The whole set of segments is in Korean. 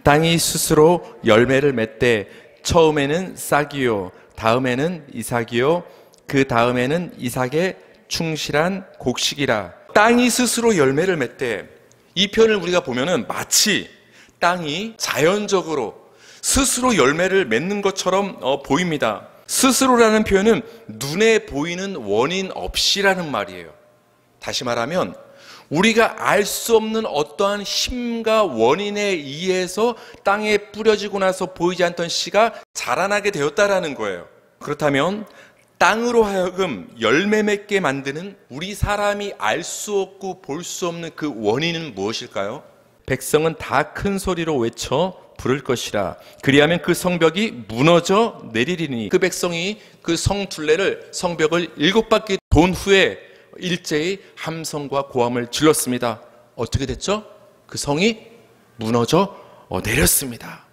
땅이 스스로 열매를 맺되 처음에는 싹이요 다음에는 이삭이요 그 다음에는 이삭의 충실한 곡식이라. 땅이 스스로 열매를 맺되, 이 표현을 우리가 보면은 마치 땅이 자연적으로 스스로 열매를 맺는 것처럼 보입니다. 스스로라는 표현은 눈에 보이는 원인 없이라는 말이에요. 다시 말하면 우리가 알 수 없는 어떠한 힘과 원인에 의해서 땅에 뿌려지고 나서 보이지 않던 씨가 자라나게 되었다라는 거예요. 그렇다면 땅으로 하여금 열매 맺게 만드는 우리 사람이 알 수 없고 볼 수 없는 그 원인은 무엇일까요? 백성은 다 큰 소리로 외쳐 부를 것이라. 그리하면 그 성벽이 무너져 내리리니. 그 백성이 그 성둘레를, 성벽을 7바퀴 돈 후에 일제히 함성과 고함을 질렀습니다. 어떻게 됐죠? 그 성이 무너져 내렸습니다.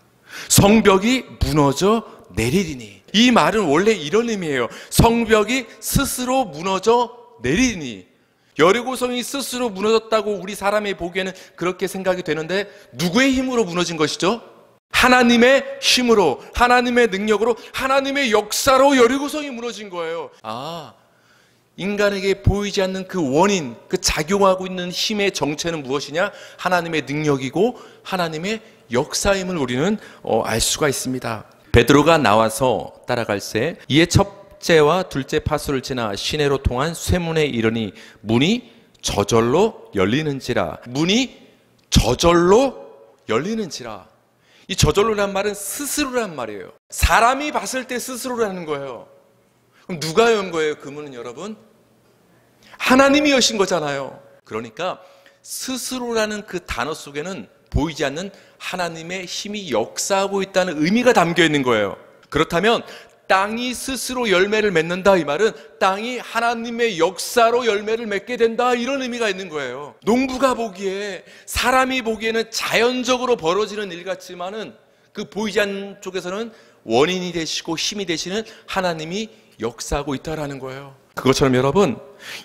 성벽이 무너져 내리리니. 이 말은 원래 이런 의미예요. 성벽이 스스로 무너져 내리니. 여리고성이 스스로 무너졌다고 우리 사람이 보기에는 그렇게 생각이 되는데, 누구의 힘으로 무너진 것이죠? 하나님의 힘으로, 하나님의 능력으로, 하나님의 역사로 여리고성이 무너진 거예요. 인간에게 보이지 않는 그 원인, 그 작용하고 있는 힘의 정체는 무엇이냐? 하나님의 능력이고 하나님의 역사임을 우리는 알 수가 있습니다. 베드로가 나와서 따라갈새 이에 첫째와 둘째 파수를 지나 시내로 통한 쇠문에 이르니 문이 저절로 열리는지라. 문이 저절로 열리는지라. 이 저절로란 말은 스스로란 말이에요. 사람이 봤을 때 스스로라는 거예요. 그럼 누가 연 거예요? 그 문은 여러분? 하나님이 여신 거잖아요. 그러니까 스스로라는 그 단어 속에는 보이지 않는 하나님의 힘이 역사하고 있다는 의미가 담겨 있는 거예요. 그렇다면 땅이 스스로 열매를 맺는다, 이 말은 땅이 하나님의 역사로 열매를 맺게 된다, 이런 의미가 있는 거예요. 농부가 보기에, 사람이 보기에는 자연적으로 벌어지는 일 같지만은 그 보이지 않는 쪽에서는 원인이 되시고 힘이 되시는 하나님이 역사하고 있다라는 거예요. 그것처럼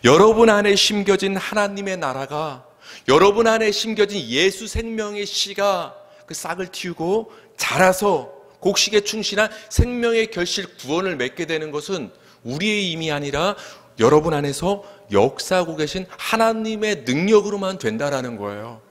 여러분 안에 심겨진 하나님의 나라가, 여러분 안에 심겨진 예수 생명의 씨가 그 싹을 틔우고 자라서 곡식에 충실한 생명의 결실 구원을 맺게 되는 것은 우리의 힘이 아니라 여러분 안에서 역사하고 계신 하나님의 능력으로만 된다라는 거예요.